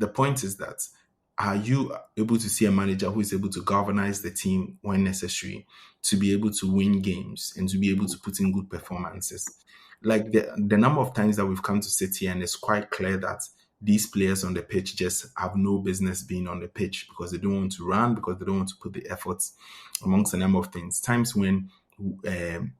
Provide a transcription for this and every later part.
the point is that, are you able to see a manager who is able to galvanize the team when necessary to be able to win games and to be able to put in good performances? Like the number of times that we've come to sit here and it's quite clear that these players on the pitch just have no business being on the pitch because they don't want to run, because they don't want to put the efforts amongst a number of things. Times when um,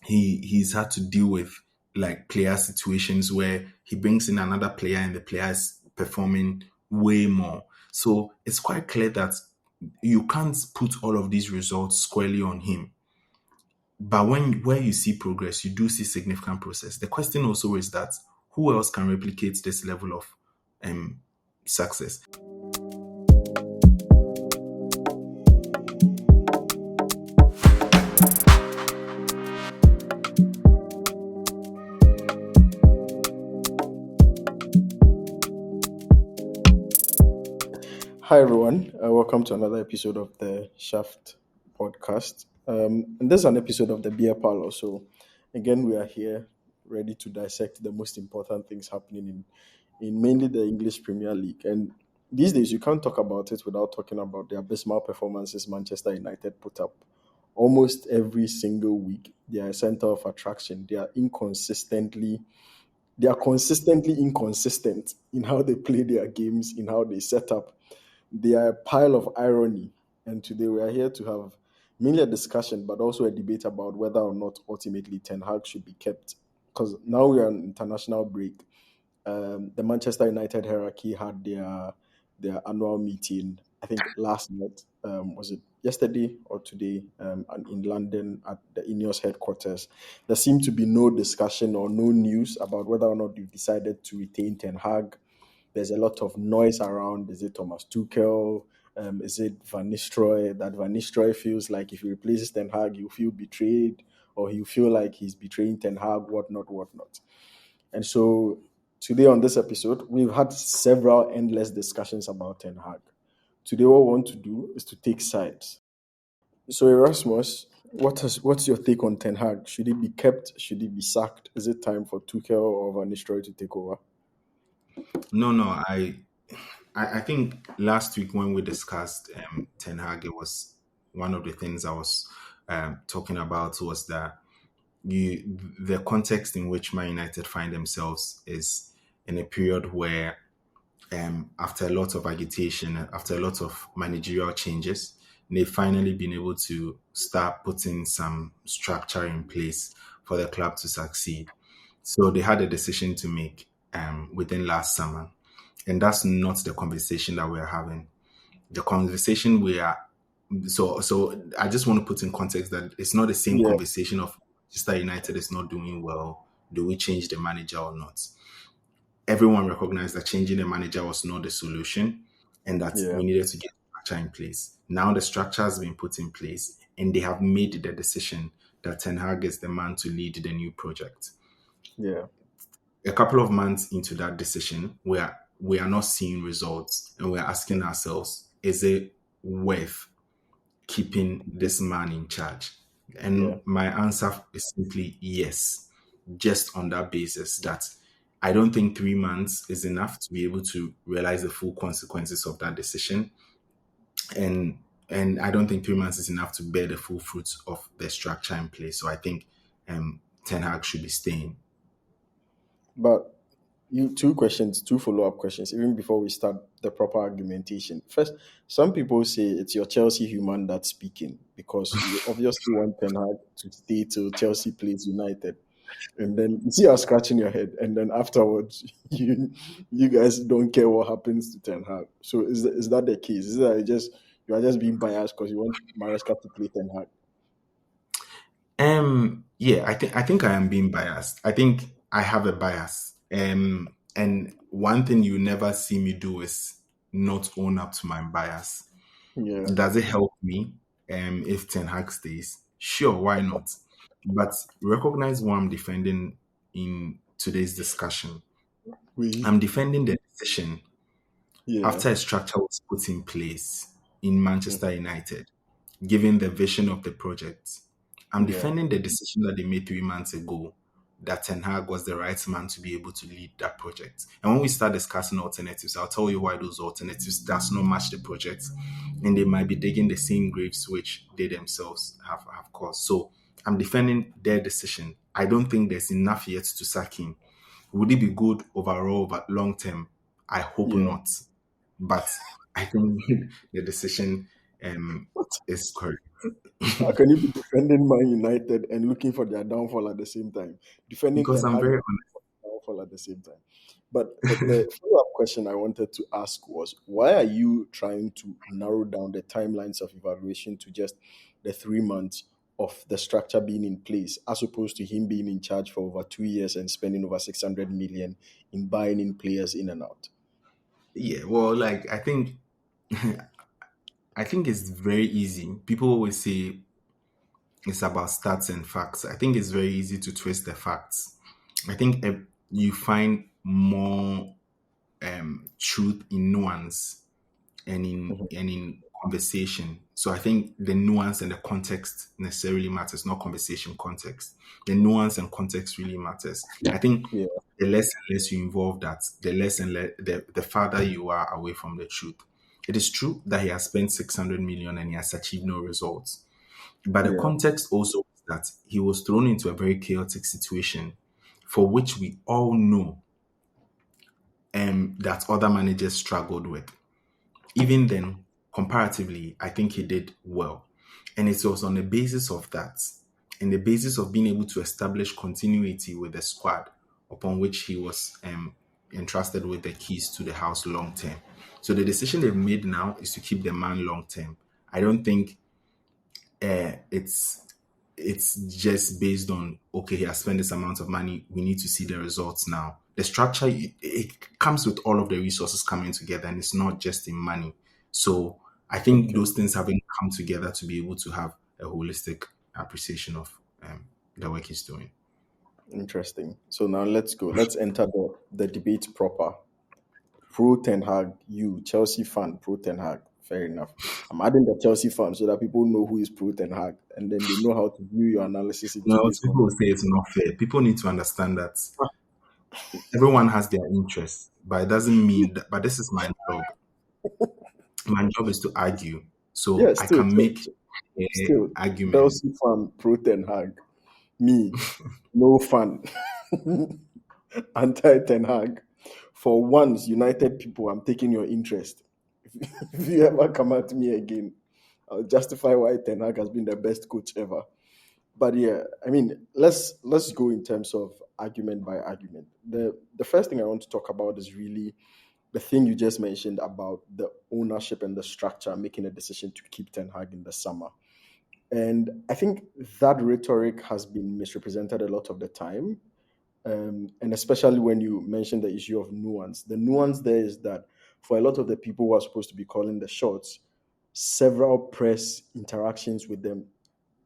he's had to deal with like player situations where he brings in another player and the player is performing way more. So it's quite clear that you can't put all of these results squarely on him. But where you see progress, you do see significant process. The question also is that who else can replicate this level of um, success? Hi everyone, welcome to another episode of the Shaft podcast. And this is an episode of the Beer Parlour. So again, we are here ready to dissect the most important things happening in mainly the English Premier League. And these days, you can't talk about it without talking about the abysmal performances Manchester United put up almost every single week. They are a center of attraction. They are consistently inconsistent in how they play their games, in how they set up. They are a pile of irony. And today we are here to have mainly a discussion, but also a debate about whether or not ultimately Ten Hag should be kept. Because now we are on international break. The Manchester United hierarchy had their annual meeting, I think last night. Was it yesterday or today? In London at the Ineos headquarters. There seemed to be no discussion or no news about whether or not they've decided to retain Ten Hag. There's a lot of noise around. Is it Thomas Tuchel? Is it Van Nistelrooy? That Van Nistelrooy feels like if he replaces Ten Hag, he'll feel betrayed, or he'll feel like he's betraying Ten Hag, whatnot. And so today on this episode, we've had several endless discussions about Ten Hag. Today, what we want to do is to take sides. So Erasmus, what's your take on Ten Hag? Should he be kept? Should he be sacked? Is it time for Tuchel or Van Nistelrooy to take over? No. I think last week when we discussed Ten Hag, it was one of the things I was talking about was that the context in which Man United find themselves is in a period where after a lot of agitation, after a lot of managerial changes, they've finally been able to start putting some structure in place for the club to succeed. So they had a decision to make within last summer. And that's not the conversation that we're having. The conversation we are so I just want to put in context that it's not the same Yeah, conversation of Manchester United is not doing well. Do we change the manager or not? Everyone recognized that changing the manager was not the solution and that yeah, we needed to get structure in place. Now the structure has been put in place and they have made the decision that Ten Hag is the man to lead the new project. yeah. A couple of months into that decision, we are not seeing results and we're asking ourselves, is it worth keeping this man in charge? Yeah, And my answer is simply yes, just on that basis that I don't think 3 months is enough to be able to realize the full consequences of that decision. And I don't think 3 months is enough to bear the full fruits of the structure in place. So I think Ten Hag should be staying. but two follow-up questions, even before we start the proper argumentation. First, some people say it's your Chelsea human that's speaking because you obviously want Ten Hag to stay till Chelsea plays United. And then you see you're scratching your head, and then afterwards you guys don't care what happens to Ten Hag. So is that the case? Is that you are just being biased because you want Maresca to play Ten Hag? Yeah, I think I am being biased. I think I have a bias. And one thing you never see me do is not own up to my bias. Yeah. Does it help me? If Ten Hag stays, sure, why not? But recognize what I'm defending in today's discussion. We. I'm defending the decision Yeah. after a structure was put in place in Mm. Manchester United, given the vision of the project. I'm Yeah. defending the decision that they made 3 months ago that Ten Hag was the right man to be able to lead that project. And when we start discussing alternatives, I'll tell you why those alternatives does not match the project, and they might be digging the same graves which they themselves have caused. So I'm defending their decision. I don't think there's enough yet to sack him. Would it be good overall, but long term? I hope Yeah. not. But I think the decision is correct How can you be defending Man United and looking for their downfall at the same time? Defending because Ten I'm Hag very and honest. looking for their downfall at the same time. But the follow-up question I wanted to ask was, why are you trying to narrow down the timelines of evaluation to just the 3 months of the structure being in place, as opposed to him being in charge for over 2 years and spending over 600 million in buying in players in and out? Yeah, well, like I think it's very easy. People always say it's about stats and facts. I think it's very easy to twist the facts. I think you find more truth in nuance and in conversation. So I think the nuance and the context necessarily matters, not conversation context. The nuance and context really matters. I think Yeah, the less and less you involve that, the less and the farther you are away from the truth. It is true that he has spent 600 million and he has achieved no results. But the yeah, context also is that he was thrown into a very chaotic situation for which we all know that other managers struggled with. Even then, comparatively, I think he did well. And it was on the basis of that, and the basis of being able to establish continuity with the squad upon which he was entrusted with the keys to the house long term. So the decision they've made now is to keep the man long term. I don't think it's just based on, okay, he has spent this amount of money, we need to see the results now. The structure, it comes with all of the resources coming together, and it's not just in money. So I think okay. those things haven't come together to be able to have a holistic appreciation of the work he's doing. Interesting. So now let's go. Let's enter the debate proper. Pro Ten Hag, you Chelsea fan, Pro Ten Hag. Fair enough. I'm adding the Chelsea fan so that people know who is Pro Ten Hag, and then they know how to view your analysis in Well, today's people will conversation. say it's not fair. People need to understand that everyone has their interests, but it doesn't mean that. But this is my job. My job is to argue, so Yeah, I still, can still, make still, argument. Chelsea fan, Pro Ten Hag. Me, no fan, anti Ten Hag. For once, United people, I'm taking your interest. If you ever come at me again, I'll justify why Ten Hag has been the best coach ever. But yeah, I mean, let's go in terms of argument by argument. The first thing I want to talk about is really the thing you just mentioned about the ownership and the structure making a decision to keep Ten Hag in the summer. And I think that rhetoric has been misrepresented a lot of the time. And especially when you mention the issue of nuance. The nuance there is that for a lot of the people who are supposed to be calling the shots, several press interactions with them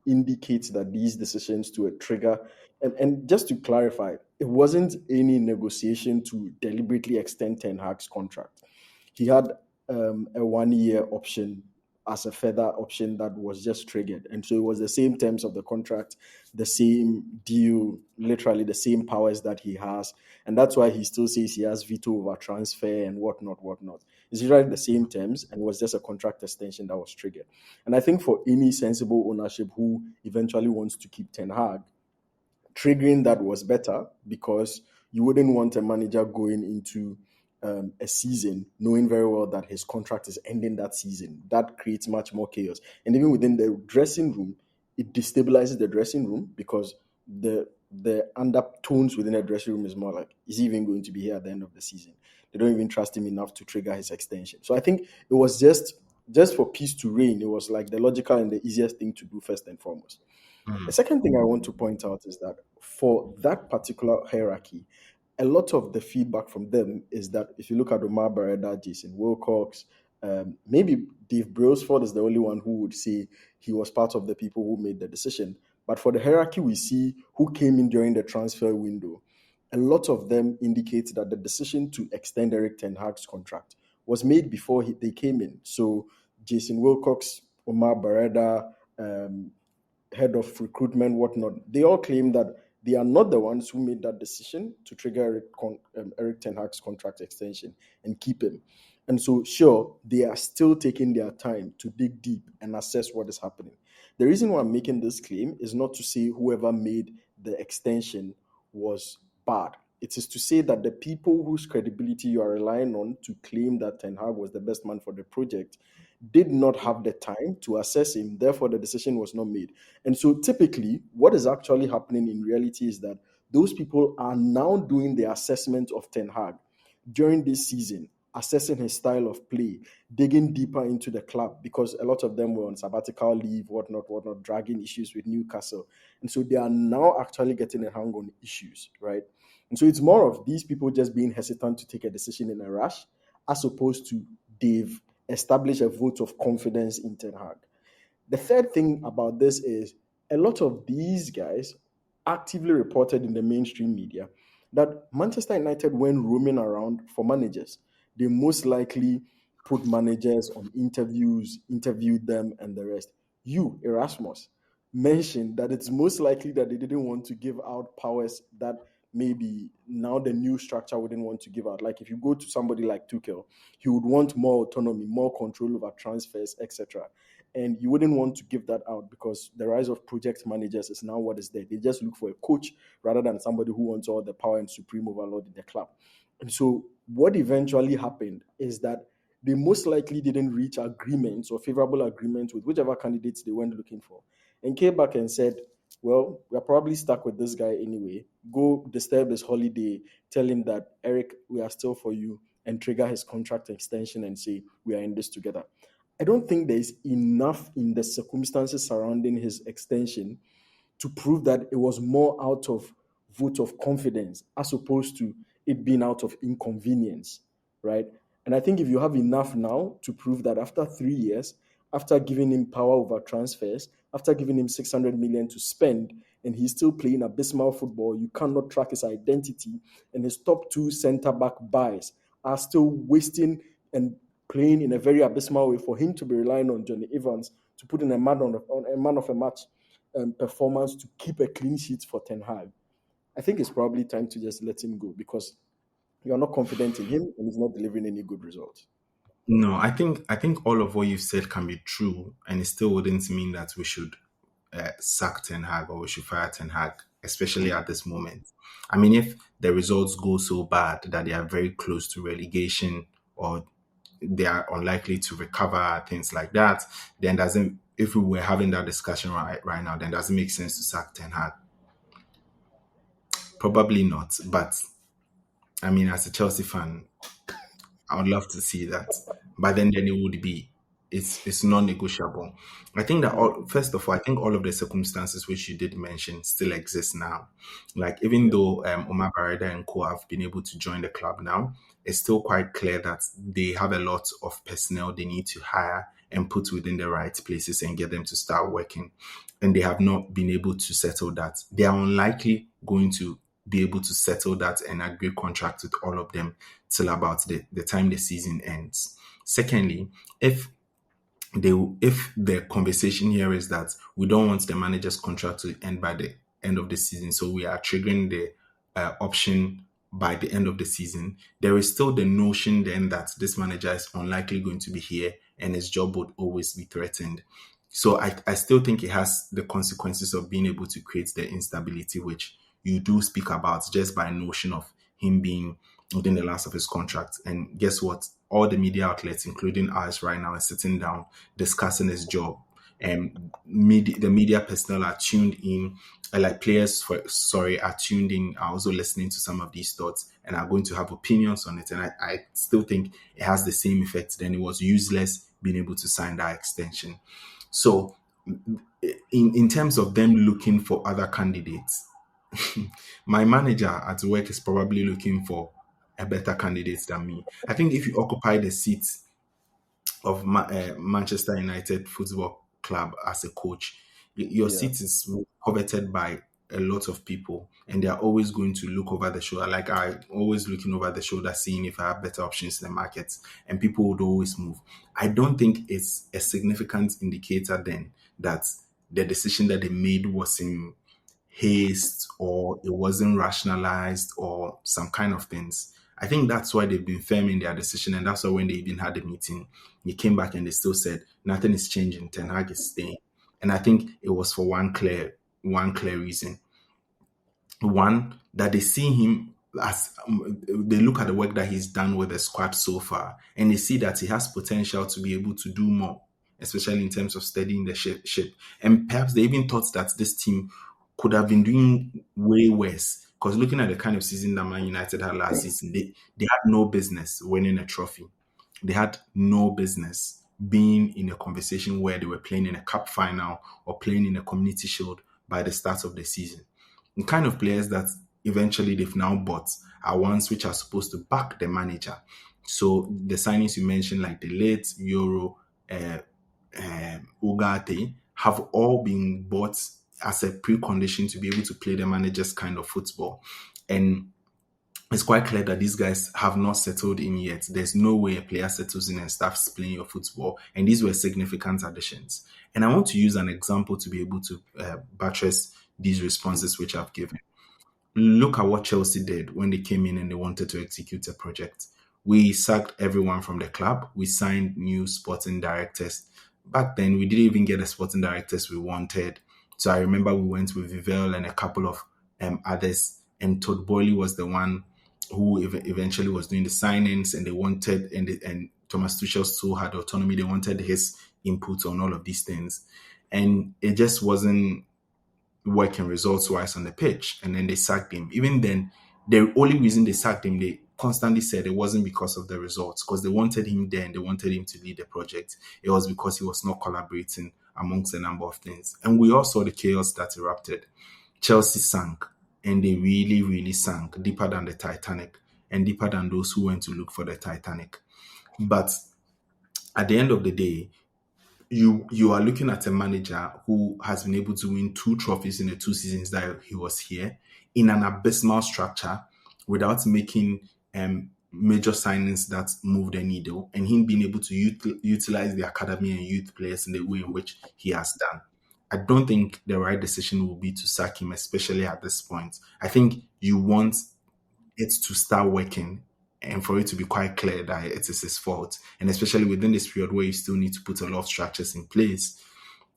indicates that these decisions to a trigger, and just to clarify, it wasn't any negotiation to deliberately extend Ten Hag's contract. He had a 1 year option as a further option that was just triggered, and so it was the same terms of the contract, the same deal, literally the same powers that he has, and that's why he still says he has veto over transfer and whatnot. It's literally the same terms, and it was just a contract extension that was triggered. And I think for any sensible ownership who eventually wants to keep Ten Hag, triggering that was better, because you wouldn't want a manager going into a season knowing very well that his contract is ending that season. That creates much more chaos. And even within the dressing room, it destabilizes the dressing room, because the undertones within the dressing room is more like, is he even going to be here at the end of the season? They don't even trust him enough to trigger his extension. So I think it was just for peace to reign. It was like the logical and the easiest thing to do first and foremost. The Mm. second thing I want to point out is that for that particular hierarchy, a lot of the feedback from them is that if you look at Omar Barreda, Jason Wilcox, maybe Dave Brailsford is the only one who would say he was part of the people who made the decision. But for the hierarchy we see who came in during the transfer window, a lot of them indicate that the decision to extend Erik Ten Hag's contract was made before they came in. So Jason Wilcox, Omar Barreda, head of recruitment, whatnot, they all claim that They are not the ones who made that decision to trigger Erik Ten Hag's contract extension and keep him. And so, sure, they are still taking their time to dig deep and assess what is happening. The reason why I'm making this claim is not to say whoever made the extension was bad. It is to say that the people whose credibility you are relying on to claim that Ten Hag was the best man for the project did not have the time to assess him. Therefore, the decision was not made. And so, typically, what is actually happening in reality is that those people are now doing the assessment of Ten Hag during this season, assessing his style of play, digging deeper into the club because a lot of them were on sabbatical leave, whatnot, dragging issues with Newcastle. And so they are now actually getting a hang on issues, right? And so it's more of these people just being hesitant to take a decision in a rush, as opposed to they've established a vote of confidence in Ten Hag. The third thing about this is a lot of these guys actively reported in the mainstream media that Manchester United, when roaming around for managers, they most likely put managers on interviews, interviewed them, and the rest. You, Erasmus, mentioned that it's most likely that they didn't want to give out powers that maybe now the new structure wouldn't want to give out. Like if you go to somebody like Tuchel, he would want more autonomy, more control over transfers, etc. And you wouldn't want to give that out because the rise of project managers is now what is there. They just look for a coach rather than somebody who wants all the power and supreme overlord in the club. And so what eventually happened is that they most likely didn't reach agreements or favorable agreements with whichever candidates they went looking for, and came back and said, well, we're probably stuck with this guy anyway. Go disturb his holiday, tell him that, Erik, we are still for you, and trigger his contract extension and say, we are in this together. I don't think there's enough in the circumstances surrounding his extension to prove that it was more out of vote of confidence as opposed to it being out of inconvenience, right? And I think if you have enough now to prove that after 3 years, after giving him power over transfers, after giving him 600 million to spend, and he's still playing abysmal football, you cannot track his identity, and his top two centre back buys are still wasting and playing in a very abysmal way for him to be relying on Johnny Evans to put in a man of a match performance to keep a clean sheet for Ten Hag. I think it's probably time to just let him go because you're not confident in him and he's not delivering any good results. No, I think all of what you've said can be true, and it still wouldn't mean that we should sack Ten Hag or we should fire Ten Hag, especially at this moment. I mean, if the results go so bad that they are very close to relegation or they are unlikely to recover, things like that, then doesn't if we were having that discussion right now, then doesn't make sense to sack Ten Hag. Probably not, but I mean, as a Chelsea fan, I would love to see that. But then it would be it's non-negotiable. I think that Mm, first of all, I think all of the circumstances which you did mention still exist now. Like even yeah, though Omar Barada and Co have been able to join the club now, it's still quite clear that they have a lot of personnel they need to hire and put within the right places and get them to start working. And they have not been able to settle that. They are unlikely going to be able to settle that and agree contract with all of them till about the time the season ends. Secondly, if if the conversation here is that we don't want the manager's contract to end by the end of the season, so we are triggering the option by the end of the season, there is still the notion then that this manager is unlikely going to be here and his job would always be threatened. So I still think it has the consequences of being able to create the instability which you do speak about just by notion of him being within the last of his contract. And guess what? All the media outlets, including ours right now, are sitting down discussing his job. And the media personnel are tuned in, like players, are tuned in, are also listening to some of these thoughts and are going to have opinions on it. And I still think it has the same effect. Then it was useless being able to sign that extension. So, in terms of them looking for other candidates, my manager at work is probably looking for a better candidate than me. I think if you occupy the seat of Manchester United Football Club as a coach, your yeah, seat is coveted by a lot of people, and they are always going to look over the shoulder. Like I always looking over the shoulder, seeing if I have better options in the market, and people would always move. I don't think it's a significant indicator then that the decision that they made was in haste or it wasn't rationalized or some kind of things. I think that's why they've been firm in their decision, and that's why when they even had the meeting, they came back and they still said nothing is changing. Ten Hag is staying, and I think it was for one clear reason. One, that they see him as they look at the work that he's done with the squad so far, and they see that he has potential to be able to do more, especially in terms of steadying the ship. And perhaps they even thought that this team could have been doing way worse. Because looking at the kind of season that Man United had last season, they had no business winning a trophy. They had no business being in a conversation where they were playing in a cup final or playing in a community shield by the start of the season. The kind of players that eventually they've now bought are ones which are supposed to back the manager. So the signings you mentioned, like the late Euro, Ugarte, have all been bought as a precondition to be able to play the manager's kind of football. And it's quite clear that these guys have not settled in yet. There's no way a player settles in and starts playing your football. And these were significant additions. And I want to use an example to be able to buttress these responses which I've given. Look at what Chelsea did when they came in and they wanted to execute a project. We sacked everyone from the club. We signed new sporting directors. Back then, we didn't even get the sporting directors we wanted. So I remember we went with Vivell and a couple of others, and Todd Boehly was the one who eventually was doing the signings, and they wanted, and Thomas Tuchel still had autonomy. They wanted his input on all of these things, and it just wasn't working results wise on the pitch. And then they sacked him. Even then, the only reason they sacked him, they constantly said it wasn't because of the results, because they wanted him there and they wanted him to lead the project. It was because he was not collaborating amongst a number of things. And we all saw the chaos that erupted. Chelsea sank, and they really, really sank deeper than the Titanic and deeper than those who went to look for the Titanic. But at the end of the day, you are looking at a manager who has been able to win 2 trophies in the 2 seasons that he was here in an abysmal structure without making major signings that move the needle, and him being able to utilize the academy and youth players in the way in which he has done. I don't think the right decision will be to sack him, especially at this point. I think you want it to start working and for it to be quite clear that it is his fault. And especially within this period where you still need to put a lot of structures in place,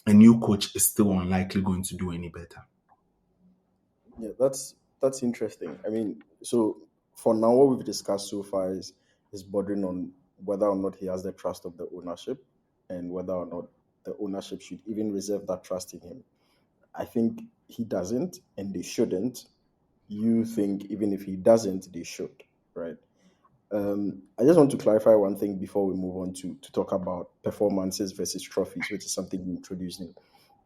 a new coach is still unlikely going to do any better. Yeah, that's interesting. I mean, so for now, what we've discussed so far is bordering on whether or not he has the trust of the ownership, and whether or not the ownership should even reserve that trust in him. I think he doesn't, and they shouldn't. You think even if he doesn't, they should, right? I just want to clarify one thing before we move on to talk about performances versus trophies, which is something you introduced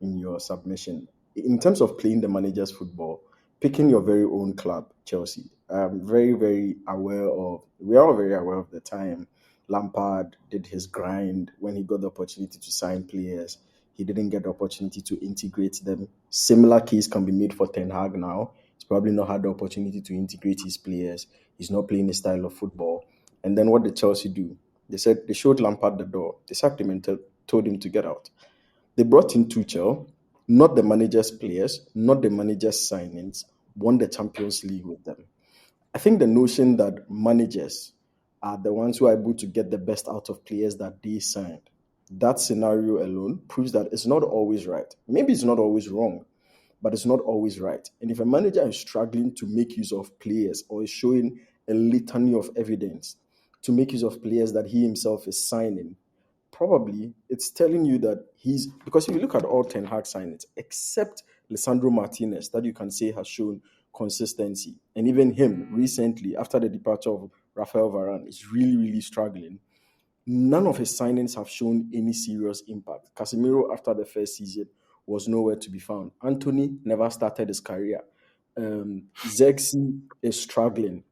in your submission. In terms of playing the manager's football, picking your very own club, Chelsea, I'm very, very aware of, we are all very aware of the time Lampard did his grind when he got the opportunity to sign players. He didn't get the opportunity to integrate them. Similar case can be made for Ten Hag now. He's probably not had the opportunity to integrate his players. He's not playing his style of football. And then what did Chelsea do? They showed Lampard the door. They sacked him and told him to get out. They brought in Tuchel, not the manager's players, not the manager's signings, won the Champions League with them. I think the notion that managers are the ones who are able to get the best out of players that they signed, that scenario alone proves that it's not always right. Maybe it's not always wrong, but it's not always right. And if a manager is struggling to make use of players, or is showing a litany of evidence to make use of players that he himself is signing, probably it's telling you that because if you look at all Ten Hag signings, except Lisandro Martinez, that you can say has shown consistency, and even him recently, after the departure of Rafael Varane, is really, really struggling. None of his signings have shown any serious impact. Casemiro, after the first season, was nowhere to be found. Anthony never started his career. Zexi is struggling.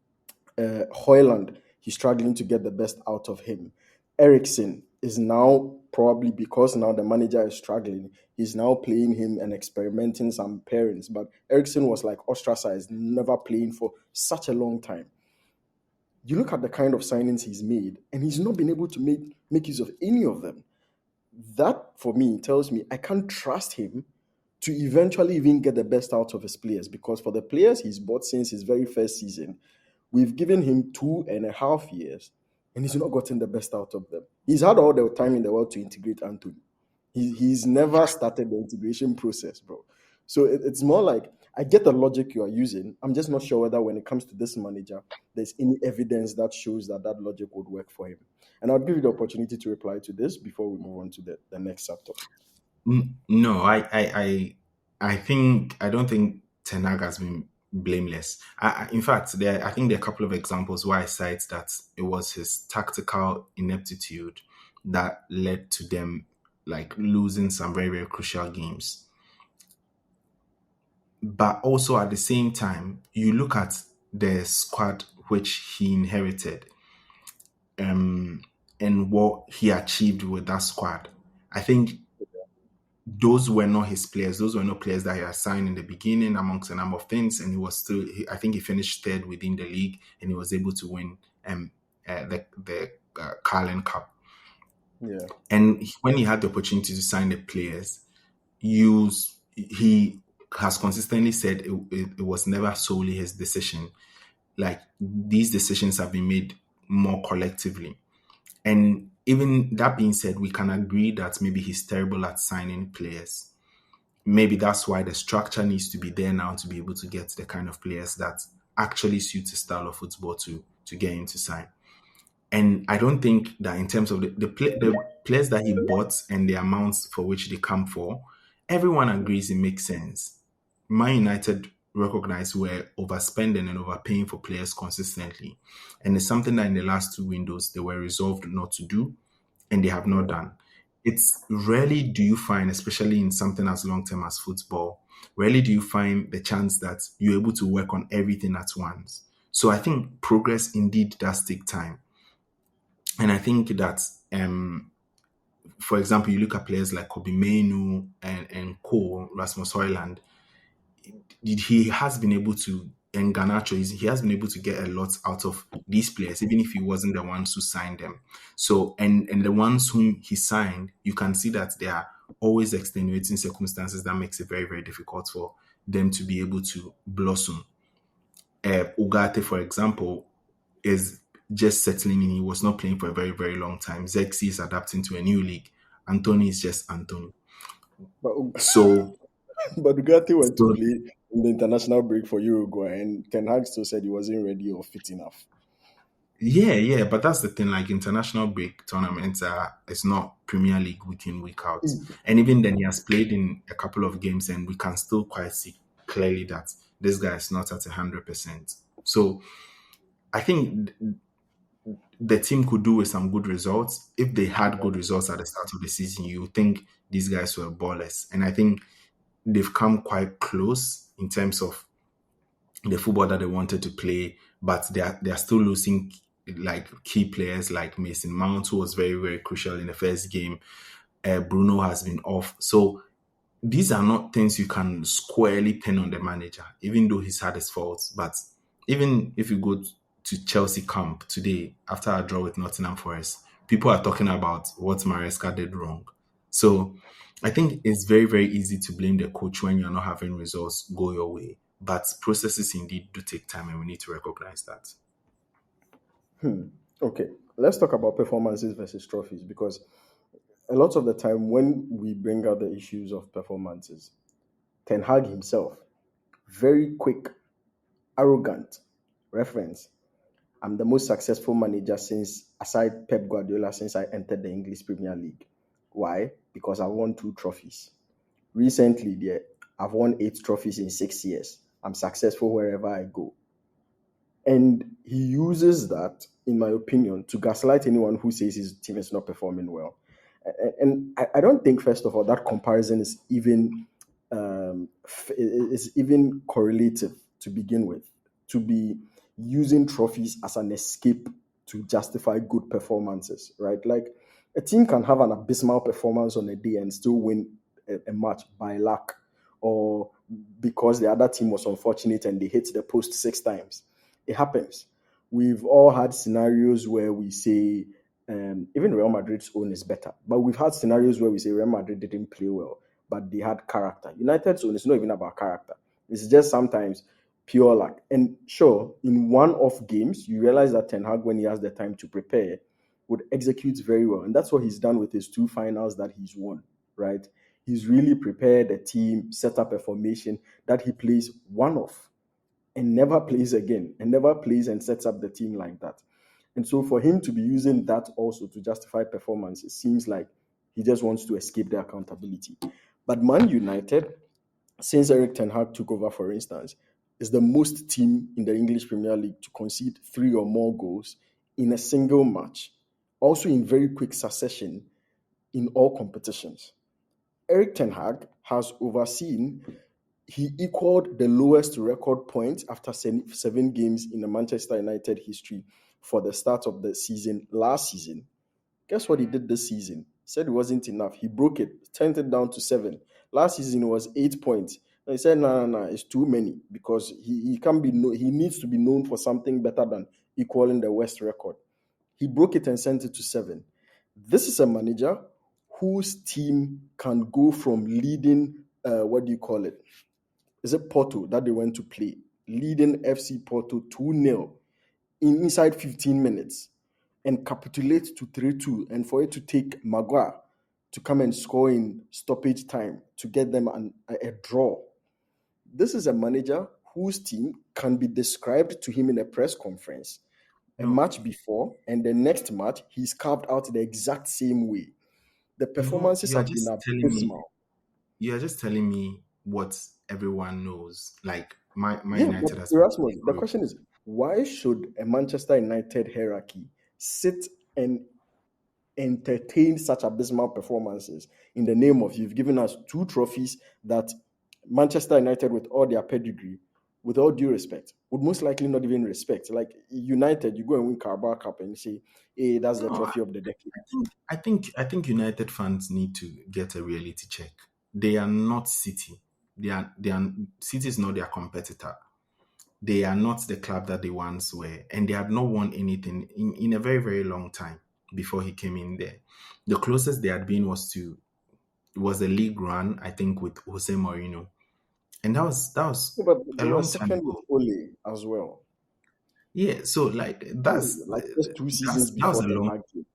Hoyland, he's struggling to get the best out of him. Eriksen is now, probably because now the manager is struggling, he's now playing him and experimenting some pairings. But Eriksen was like ostracized, never playing for such a long time. You look at the kind of signings he's made, and he's not been able to make use of any of them. That, for me, tells me I can't trust him to eventually even get the best out of his players. Because for the players he's bought since his very first season, we've given him 2.5 years and he's not gotten the best out of them. He's had all the time in the world to integrate Anthony. He's never started the integration process, bro. So it's more like, I get the logic you are using. I'm just not sure whether when it comes to this manager, there's any evidence that shows that that logic would work for him. And I'll give you the opportunity to reply to this before we move on to the next subtopic. No, I don't think Ten Hag has been blameless. In fact, I think there are a couple of examples where I cite that it was his tactical ineptitude that led to them like losing some very, very crucial games. But also at the same time, you look at the squad which he inherited, and what he achieved with that squad. I think those were not his players. Those were not players that he assigned in the beginning, amongst a number of things. And he was still, I think he finished third within the league, and he was able to win the Carling Cup. Yeah. And when he had the opportunity to sign the players, he has consistently said it was never solely his decision. Like, these decisions have been made more collectively. And even that being said, we can agree that maybe he's terrible at signing players. Maybe that's why the structure needs to be there now to be able to get the kind of players that actually suits the style of football to get him to sign. And I don't think that in terms of the players that he bought and the amounts for which they come for, everyone agrees it makes sense. Man United recognize we're overspending and overpaying for players consistently. And it's something that in the last two windows they were resolved not to do, and they have not done. It's rarely do you find, especially in something as long term as football, rarely do you find the chance that you're able to work on everything at once. So I think progress indeed does take time. And I think that, for example, you look at players like Kobe Mainu and Co, Rasmus Højlund, he has been able to, and Garnacho, he has been able to get a lot out of these players, even if he wasn't the ones who signed them. So, and the ones whom he signed, you can see that there are always extenuating circumstances that makes it very, very difficult for them to be able to blossom. Ugarte, for example, is just settling in. He was not playing for a very, very long time. Zexi is adapting to a new league. Anthony is just Anthony. But So, but Ugarte went to so play in the international break for Uruguay, and Ten Hag still said he wasn't ready or fit enough. yeah, but that's the thing. Like, international break tournaments it's not Premier League week in, week out, and even then he has played in a couple of games, and we can still quite see clearly that this guy is not at 100%. So I think the team could do with some good results. If they had good results at the start of the season, you would think these guys were ballers, and I think they've come quite close in terms of the football that they wanted to play, but they are still losing like key players like Mason Mount, who was very, very crucial in the first game. Bruno has been off. So these are not things you can squarely pin on the manager, even though he's had his faults. But even if you go to Chelsea camp today after a draw with Nottingham Forest, people are talking about what Maresca did wrong. So I think it's very, very easy to blame the coach when you're not having results go your way. But processes indeed do take time, and we need to recognize that. Okay, let's talk about performances versus trophies, because a lot of the time when we bring out the issues of performances, Ten Hag himself, very quick, arrogant reference. I'm the most successful manager since, aside Pep Guardiola, since I entered the English Premier League. Why? Because I won 2 trophies. Recently, I've won 8 trophies in 6 years. I'm successful wherever I go. And he uses that, in my opinion, to gaslight anyone who says his team is not performing well. And I don't think, first of all, that comparison is even correlative to begin with. To be using trophies as an escape to justify good performances, right? Like, a team can have an abysmal performance on a day and still win a match by luck, or because the other team was unfortunate and they hit the post 6 times. It happens. We've all had scenarios where we say, even Real Madrid's own is better, but we've had scenarios where we say Real Madrid didn't play well, but they had character. United's own is not even about character. It's just sometimes pure luck. And sure, in one-off games, you realize that Ten Hag, when he has the time to prepare, would execute very well. And that's what he's done with his two finals that he's won, right? He's really prepared a team, set up a formation that he plays one-off and never plays again, and never plays and sets up the team like that. And so for him to be using that also to justify performance, it seems like he just wants to escape the accountability. But Man United, since Erik Ten Hag took over, for instance, is the most team in the English Premier League to concede 3 or more goals in a single match, also in very quick succession in all competitions. Erik Ten Hag has overseen, he equaled the lowest record points after 7 games in the Manchester United history for the start of the season last season. Guess what he did this season? He said it wasn't enough. He broke it, turned it down to 7. Last season it was 8 points. And he said, no, it's too many because he can't be he needs to be known for something better than equaling the West record. He broke it and sent it to 7. This is a manager whose team can go from leading, is it Porto that they went to play? Leading FC Porto 2-0 inside 15 minutes and capitulate to 3-2, and for it to take Maguire to come and score in stoppage time to get them a draw. This is a manager whose team can be described to him in a press conference a match before, and the next match he's carved out the exact same way. The performances have been abysmal. You are just telling me what everyone knows. Like my Yeah, United but has Erasmus, the question is, why should a Manchester United hierarchy sit and entertain such abysmal performances in the name of you've given us 2 trophies that Manchester United, with all their pedigree, with all due respect, would most likely not even respect? Like United, you go and win Carabao Cup and you say, hey, that's the No, trophy of the decade. I think United fans need to get a reality check. They are not City. City is not their competitor. They are not the club that they once were, and they had not won anything in a very, very long time before he came in there. The closest they had been was a league run, I think, with Jose Mourinho, and that was But a they were long time second with ago. Ole as well. Yeah, so like that's Like just 2 seasons that was before a Ten long Hag came.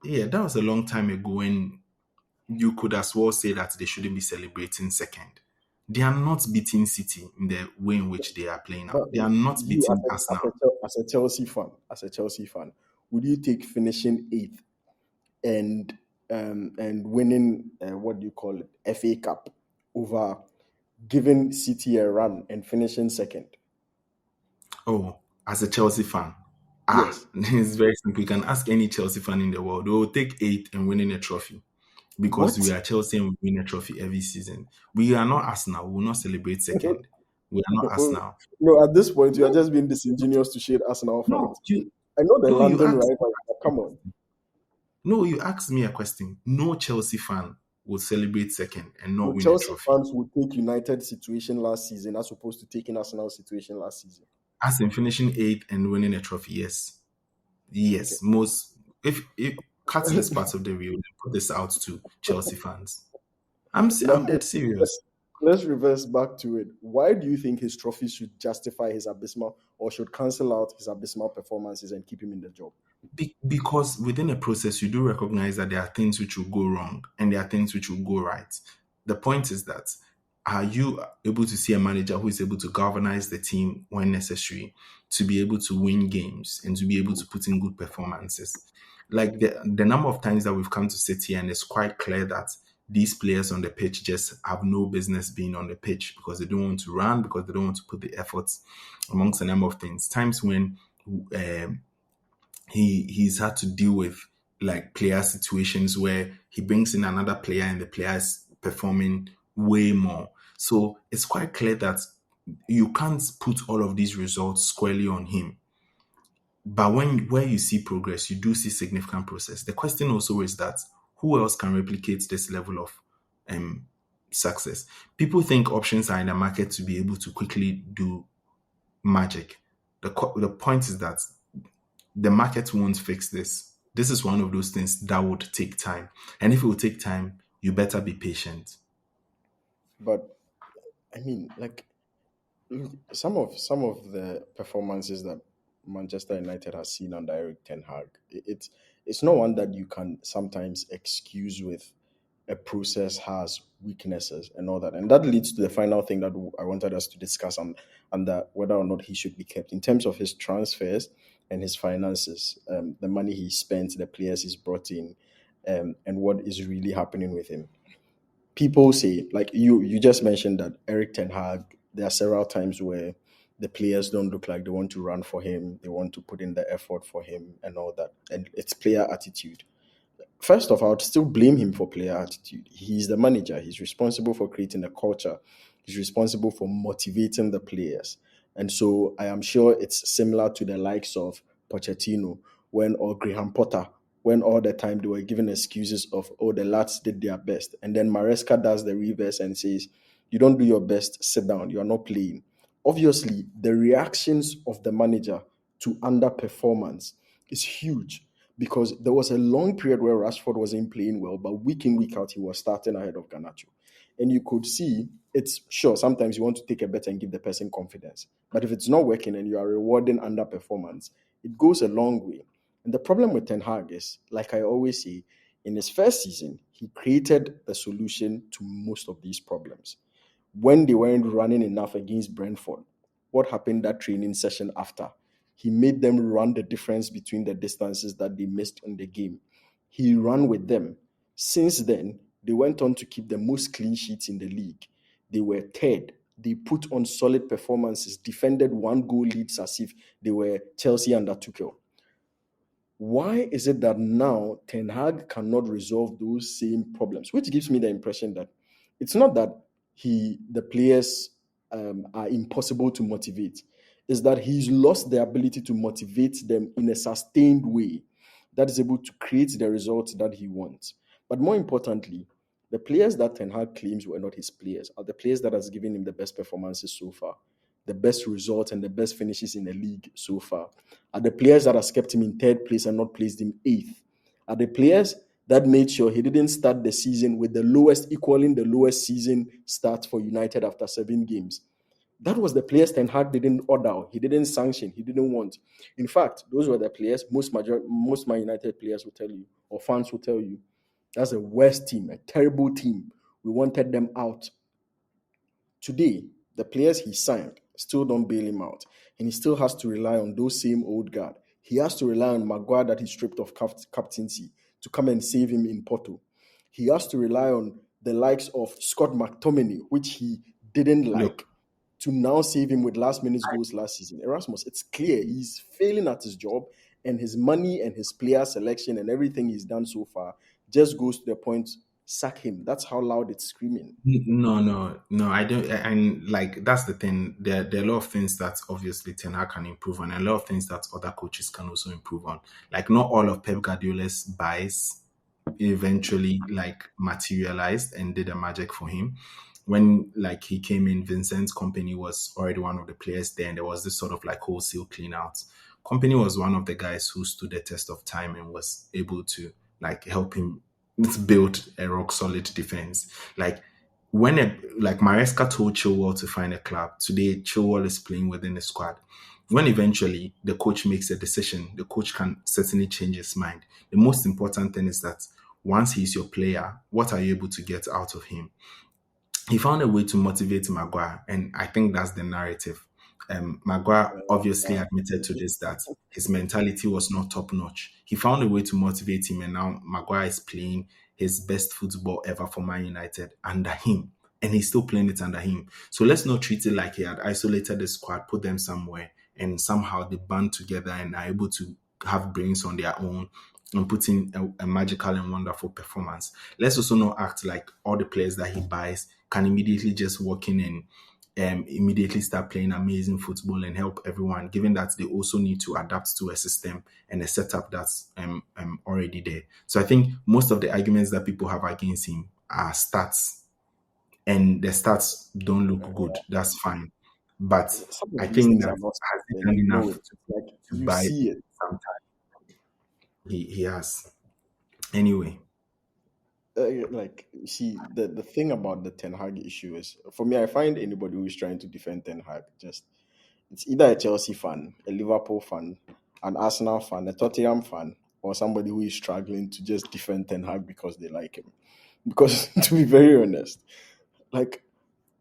yeah, that was a long time ago when you could as well say that they shouldn't be celebrating second. They are not beating City in the way in which they are playing now. But They are not you, beating Arsenal. as a Chelsea fan, would you take finishing 8th and winning FA Cup over giving City a run and finishing second? Oh, as a Chelsea fan, Yes. it's very simple. You can ask any Chelsea fan in the world. They will take 8th and winning a trophy because What? we are Chelsea and we win a trophy every season. We are not Arsenal. We will not celebrate second. We are not Arsenal. No, at this point, you are No, just being disingenuous to shade Arsenal for no, it. I know the you London asked. rival, but come on. No, you asked me a question. No Chelsea fan will celebrate second and not No, win a Chelsea trophy. fans would take United situation last season as opposed to taking Arsenal situation last season. As in finishing 8th and winning a trophy, yes. Okay. Yes, most if cut this part of the reel and put this out to Chelsea fans. Now, I'm dead serious. let's reverse back to it. Why do you think his trophies should justify his abysmal or should cancel out his abysmal performances and keep him in the job? Because within a process, you do recognize that there are things which will go wrong and there are things which will go right. The point is that are you able to see a manager who is able to galvanize the team when necessary to be able to win games and to be able to put in good performances? Like the number of times that we've come to sit here and it's quite clear that these players on the pitch just have no business being on the pitch because they don't want to run, because they don't want to put the efforts amongst a number of things. Times when um, he's had to deal with like player situations where he brings in another player and the player is performing way more. So it's quite clear that you can't put all of these results squarely on him. But where you see progress, you do see significant process. The question also is that who else can replicate this level of um, success? People think options are in the market to be able to quickly do magic. The point is that the market won't fix this. This is one of those things that would take time. And if it will take time, you better be patient. But I mean, like, look, some of the performances that Manchester United has seen under Erik Ten Hag, it's not one that you can sometimes excuse with a process has weaknesses and all that. And that leads to the final thing that I wanted us to discuss on that whether or not he should be kept in terms of his transfers and his finances, the money he spent, the players he's brought in, and what is really happening with him. People say, like you just mentioned that Erik Ten Hag, there are several times where the players don't look like they want to run for him, they want to put in the effort for him and all that. And it's player attitude. First off, I would still blame him for player attitude. He's the manager. He's responsible for creating a culture. He's responsible for motivating the players. And so I am sure it's similar to the likes of Pochettino or Graham Potter, when all the time they were giving excuses of, oh, the lads did their best. And then Maresca does the reverse and says, you don't do your best, sit down, you are not playing. Obviously, the reactions of the manager to underperformance is huge, because there was a long period where Rashford wasn't playing well, but week in, week out, he was starting ahead of Garnacho. And you could see, it's sure, sometimes you want to take a bet and give the person confidence. But if it's not working and you are rewarding underperformance, it goes a long way. And the problem with Ten Hag is, like I always say, in his first season, he created a solution to most of these problems. When they weren't running enough against Brentford, what happened that training session after? He made them run the difference between the distances that they missed in the game. He ran with them. Since then, they went on to keep the most clean sheets in the league. They were third. They put on solid performances, defended one goal leads as if they were Chelsea under Tuchel. Why is it that now Ten Hag cannot resolve those same problems? Which gives me the impression that it's not that the players are impossible to motivate. It's that he's lost the ability to motivate them in a sustained way that is able to create the results that he wants. But more importantly, the players that Ten Hag claims were not his players are the players that has given him the best performances so far, the best results and the best finishes in the league so far, are the players that has kept him in third place and not placed him eighth, are the players that made sure he didn't start the season with the lowest, equaling the lowest season start for United after 7 games. That was the players Ten Hag didn't order, he didn't sanction, he didn't want. In fact, those were the players most Man United players will tell you, or fans will tell you, that's a worst team, a terrible team. We wanted them out. Today, the players he signed still don't bail him out, and he still has to rely on those same old guard. He has to rely on Maguire that he stripped of captaincy to come and save him in Porto. He has to rely on the likes of Scott McTominay, which he didn't Look, like, to now save him with last minute goals last season. Erasmus, it's clear he's failing at his job, and his money and his player selection and everything he's done so far just goes to the point, sack him. That's how loud it's screaming. no, no, no. I don't. And like that's the thing. There are a lot of things that obviously Ten Hag can improve on, and a lot of things that other coaches can also improve on. Like not all of Pep Guardiola's buys eventually like materialized and did a magic for him. When like he came in, Vincent's company was already one of the players there, and there was this sort of like wholesale clean out. Company was one of the guys who stood the test of time and was able to like help him build a rock solid defense. Like like Maresca told Chilwell to find a club. Today Chilwell is playing within the squad. When eventually the coach makes a decision, the coach can certainly change his mind. The most important thing is that once he's your player, what are you able to get out of him? He found a way to motivate Maguire, and I think that's the narrative. Maguire obviously admitted to this that his mentality was not top notch. He found a way to motivate him, and now Maguire is playing his best football ever for Man United under him, and he's still playing it under him. So let's not treat it like he had isolated the squad, put them somewhere, and somehow they band together and are able to have brains on their own and put in a magical and wonderful performance. Let's also not act like all the players that he buys can immediately just walk in and immediately start playing amazing football and help everyone, given that they also need to adapt to a system and a setup that's already there. So I think most of the arguments that people have against him are stats, and the stats don't look good. That's fine. But Some I of these think things that are not, has he and done you know enough it. It's like to you buy see it. sometimes? He has. Anyway. like, see, the thing about the Ten Hag issue is, for me, I find anybody who is trying to defend Ten Hag just, it's either a Chelsea fan, a Liverpool fan, an Arsenal fan, a Tottenham fan, or somebody who is struggling to just defend Ten Hag because they like him. Because to be very honest, like,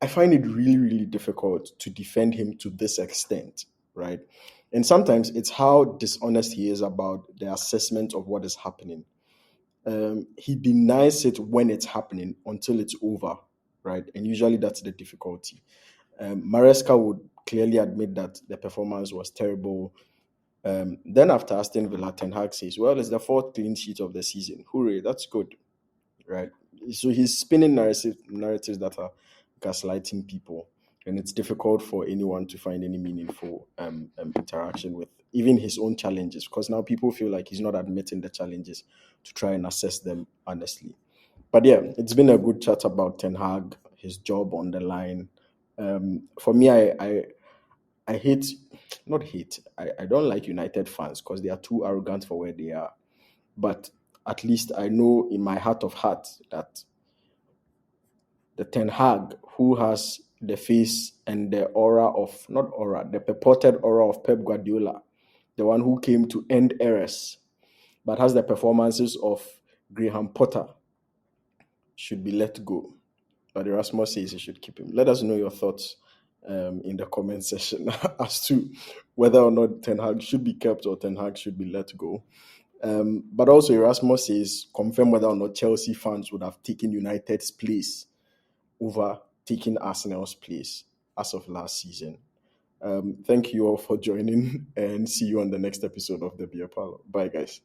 I find it really, really difficult to defend him to this extent, right? And sometimes it's how dishonest he is about the assessment of what is happening. He denies it when it's happening until it's over, right? And usually that's the difficulty. Maresca would clearly admit that the performance was terrible. Then after Aston Villa, Ten Hag says, well, it's the fourth clean sheet of the season. Hooray, that's good, right? So he's spinning narratives that are gaslighting people. And it's difficult for anyone to find any meaningful interaction with even his own challenges, because now people feel like he's not admitting the challenges to try and assess them honestly. But yeah, it's been a good chat about Ten Hag, his job on the line. For me, I hate, not hate, I don't like United fans because they are too arrogant for where they are. But at least I know in my heart of hearts that the Ten Hag, who has the face and the aura of, not aura, the purported aura of Pep Guardiola, the one who came to end eras, but has the performances of Graham Potter, should be let go. But Erasmus says he should keep him. Let us know your thoughts in the comment section as to whether or not Ten Hag should be kept or Ten Hag should be let go. But also Erasmus says confirm whether or not Chelsea fans would have taken United's place over taking Arsenal's place as of last season. Thank you all for joining and see you on the next episode of the Beer Parlour. Bye, guys.